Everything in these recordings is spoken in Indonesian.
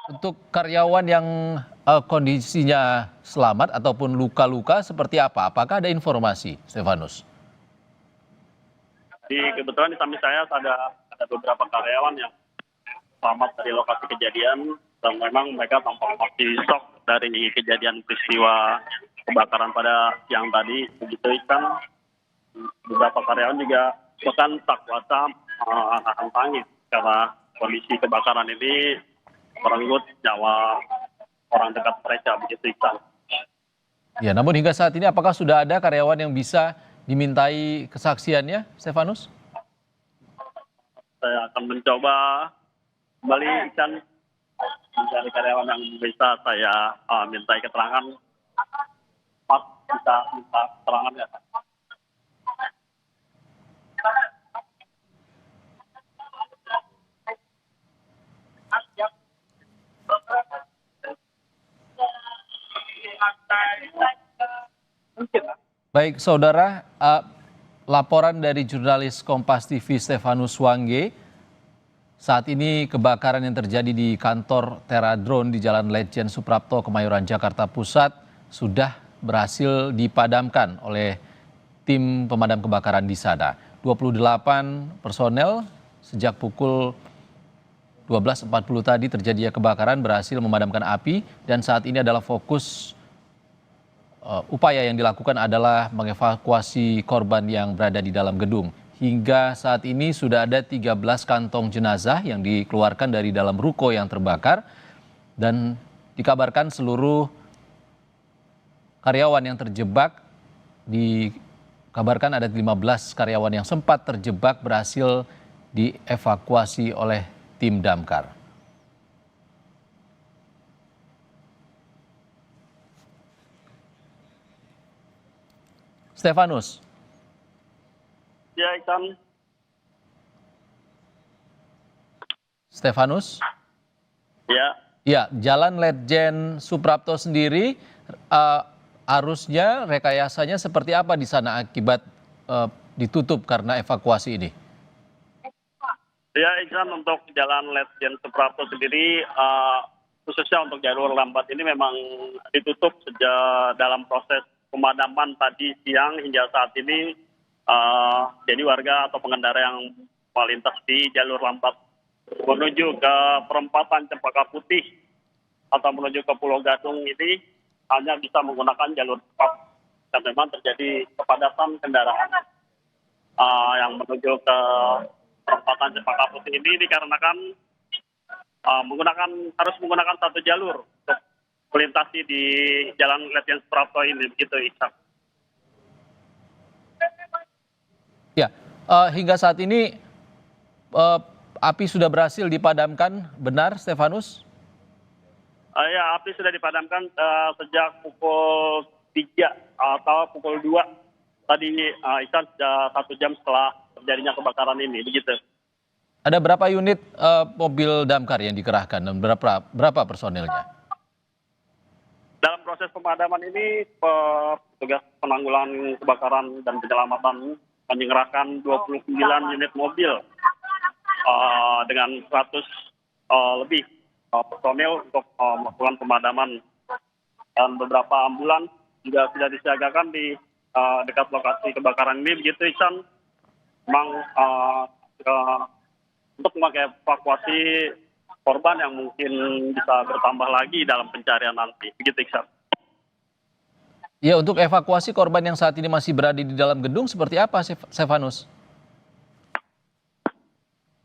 Untuk karyawan yang kondisinya selamat ataupun luka-luka seperti apa? Apakah ada informasi, Stefanus? Kebetulan di samping saya ada beberapa karyawan yang selamat dari lokasi kejadian dan memang mereka tampak masih shock dari kejadian peristiwa kebakaran pada siang tadi. Begitu kan beberapa karyawan juga bahkan tak kuasa menahan tangis karena kondisi kebakaran ini merenggut nyawa orang dekat mereka, begitu Ikan. Ya, namun hingga saat ini apakah sudah ada karyawan yang bisa dimintai kesaksiannya, Stefanus? Saya akan mencoba kembali Ikan mencari karyawan yang bisa saya mintai keterangan. Mas, bisa minta keterangan ya? Baik, saudara, laporan dari jurnalis Kompas TV Stefanus Wangge. Saat ini kebakaran yang terjadi di kantor Teradrone di Jalan Letjen Suprapto, Kemayoran, Jakarta Pusat sudah berhasil dipadamkan oleh tim pemadam kebakaran di sana. 28 personel sejak pukul 12.40 tadi terjadinya kebakaran berhasil memadamkan api dan saat ini adalah fokus upaya yang dilakukan adalah mengevakuasi korban yang berada di dalam gedung. Hingga saat ini sudah ada 13 kantong jenazah yang dikeluarkan dari dalam ruko yang terbakar dan dikabarkan seluruh karyawan yang terjebak, dikabarkan ada 15 karyawan yang sempat terjebak berhasil dievakuasi oleh tim damkar. Stefanus. Ya, Ikan. Stefanus? Ya. Ya, Jalan Letjen Suprapto sendiri arusnya, rekayasanya seperti apa di sana akibat ditutup karena evakuasi ini? Ya, Iksan, untuk Jalan Letjen Suprapto sendiri, khususnya untuk jalur lambat ini memang ditutup sejak dalam proses pemadaman tadi siang hingga saat ini. Jadi warga atau pengendara yang melintas di jalur lambat menuju ke perempatan Cempaka Putih atau menuju ke Pulau Gadung ini hanya bisa menggunakan jalur cepat dan memang terjadi kepadatan kendaraan yang menuju ke perempatan Cempaka Putih ini dikarenakan harus menggunakan satu jalur untuk melintasi di Jalan Letjen Suprapto ini, begitu Iksan. Ya, hingga saat ini api sudah berhasil dipadamkan, benar Stefanus? Ya, api sudah dipadamkan sejak pukul 3 atau pukul 2 tadi, Iksan, sudah 1 jam setelah terjadinya kebakaran ini, begitu. Ada berapa unit mobil damkar yang dikerahkan dan berapa personelnya? Dalam proses pemadaman ini, petugas penanggulangan kebakaran dan penyelamatan mengerahkan 29 unit mobil dengan 100 lebih personel untuk melakukan pemadaman dan beberapa ambulans juga sudah disiagakan di dekat lokasi kebakaran ini, begitu Iksan. Memang untuk mengevakuasi korban yang mungkin bisa bertambah lagi dalam pencarian nanti, begitu Iksan. Ya, untuk evakuasi korban yang saat ini masih berada di dalam gedung seperti apa, Stefanus?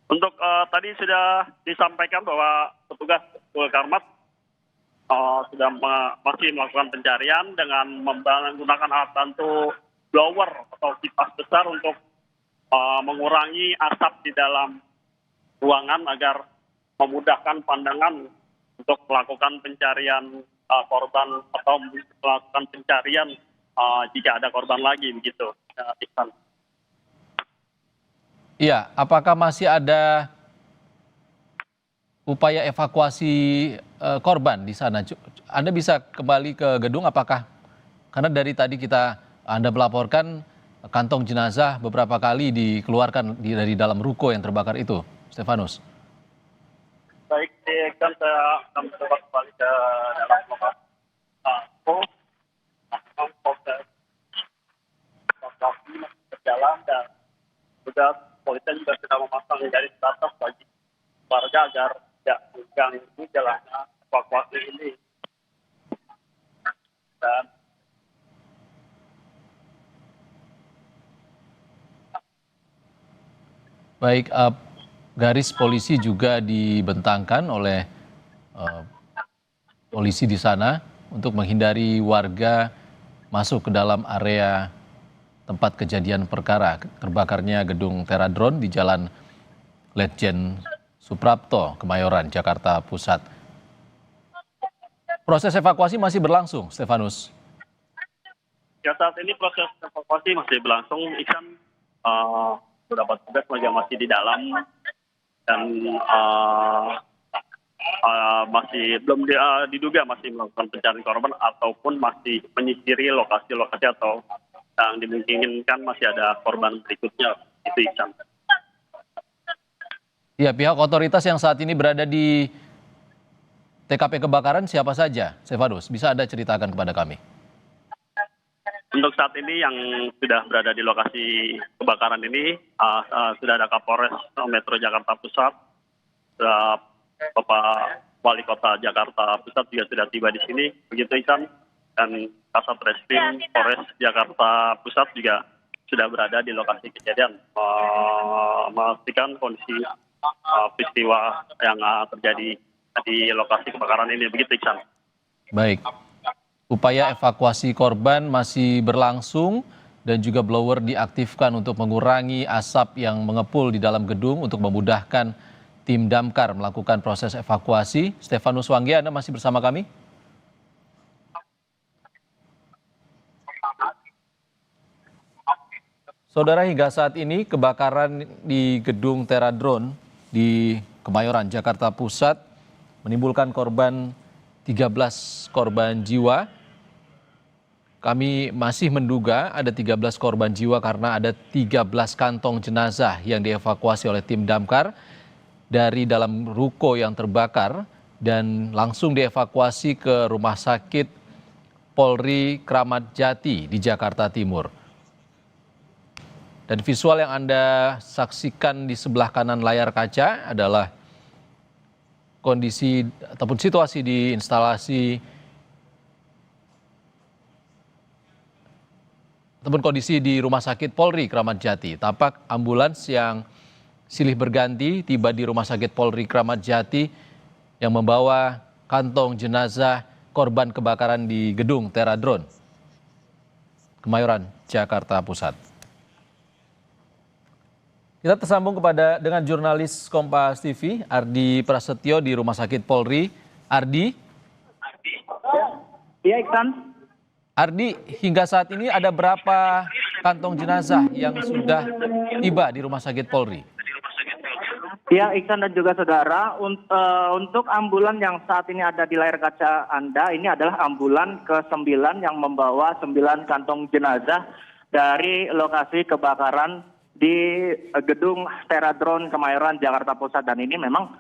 Untuk tadi sudah disampaikan bahwa petugas Karmat masih melakukan pencarian dengan menggunakan alat bantu blower atau kipas besar untuk mengurangi asap di dalam ruangan agar memudahkan pandangan untuk melakukan pencarian korban atau melakukan pencarian jika ada korban lagi, begitu Iksan. Iya, apakah masih ada upaya evakuasi korban di sana? Anda bisa kembali ke gedung apakah? Karena dari tadi Anda melaporkan kantong jenazah beberapa kali dikeluarkan dari dalam ruko yang terbakar itu, Stefanus. Baik, Iksan, kami coba kembali ke dalam lokasi. Memang proses evakuasi masih berjalan dan juga polisi juga sudah memasang garis batas bagi warga agar tidak mengganggu jalannya evakuasi ini. Dan Baik, garis polisi juga dibentangkan oleh eh, polisi di sana untuk menghindari warga masuk ke dalam area tempat kejadian perkara terbakarnya gedung Teradron di Jalan Letjen Suprapto, Kemayoran, Jakarta Pusat. Proses evakuasi masih berlangsung, Stefanus. ya saat ini proses evakuasi masih berlangsung. Iksan, beberapa tugas masih di dalam dan masih belum diduga masih melakukan pencarian korban ataupun masih menyisiri lokasi-lokasi atau yang dimungkinkan masih ada korban berikutnya. Itu Iksan. Ya, pihak otoritas yang saat ini berada di TKP kebakaran siapa saja, Stefanus? Bisa Anda ceritakan kepada kami? Untuk saat ini yang sudah berada di lokasi kebakaran ini sudah ada Kapolres Metro Jakarta Pusat, Bapak Wali Kota Jakarta Pusat juga sudah tiba di sini, begitu Iksan, dan Kasat Reskrim Polres Jakarta Pusat juga sudah berada di lokasi kejadian, memastikan kondisi peristiwa yang terjadi di lokasi kebakaran ini, begitu Iksan. Baik. Upaya evakuasi korban masih berlangsung dan juga blower diaktifkan untuk mengurangi asap yang mengepul di dalam gedung untuk memudahkan tim damkar melakukan proses evakuasi. Stefanus Wangge, Anda masih bersama kami? Saudara, hingga saat ini kebakaran di gedung Teradron di Kemayoran, Jakarta Pusat menimbulkan korban 13 korban jiwa. Kami masih menduga ada 13 korban jiwa karena ada 13 kantong jenazah yang dievakuasi oleh tim damkar dari dalam ruko yang terbakar dan langsung dievakuasi ke Rumah Sakit Polri Kramat Jati di Jakarta Timur. Dan visual yang Anda saksikan di sebelah kanan layar kaca adalah kondisi ataupun situasi di kondisi di Rumah Sakit Polri Kramat Jati. Tampak ambulans yang silih berganti tiba di Rumah Sakit Polri Kramat Jati yang membawa kantong jenazah korban kebakaran di gedung Teradron, Kemayoran, Jakarta Pusat. Kita tersambung dengan jurnalis Kompas TV, Ardi Prasetyo di Rumah Sakit Polri. Ardi? Iya, Iksan. Ardi, hingga saat ini ada berapa kantong jenazah yang sudah tiba di Rumah Sakit Polri? Ya, Iksan dan juga saudara, untuk ambulan yang saat ini ada di layar kaca Anda, ini adalah ambulan ke-9 yang membawa 9 kantong jenazah dari lokasi kebakaran di gedung Teradron Kemayoran, Jakarta Pusat. Dan ini memang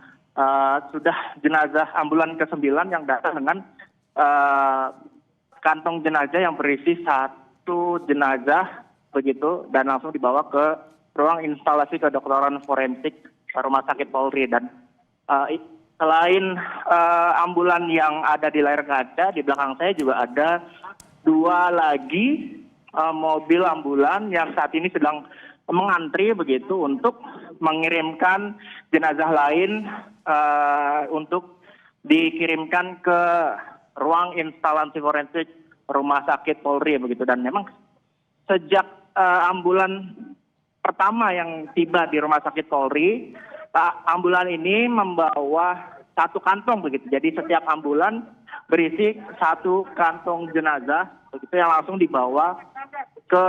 sudah jenazah ambulan ke-9 yang datang dengan kantong jenazah yang berisi 1 jenazah begitu dan langsung dibawa ke ruang instalasi kedokteran forensik Rumah Sakit Polri. Dan selain ambulan yang ada di layar kaca, di belakang saya juga ada 2 lagi mobil ambulan yang saat ini sedang mengantri begitu untuk mengirimkan jenazah lain untuk dikirimkan ke ruang instalasi forensik Rumah Sakit Polri begitu. Dan memang sejak ambulan pertama yang tiba di Rumah Sakit Polri, ambulan ini membawa 1 kantong begitu. Jadi setiap ambulan berisi 1 kantong jenazah begitu yang langsung dibawa ke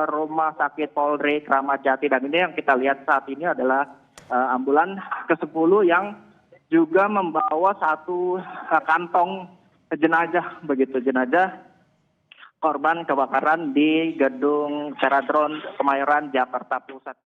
Rumah Sakit Polri Kramat Jati. Dan ini yang kita lihat saat ini adalah ambulan ke-10 yang juga membawa 1 kantong jenazah begitu, jenazah korban kebakaran di gedung Teradron Kemayoran, Jakarta Pusat.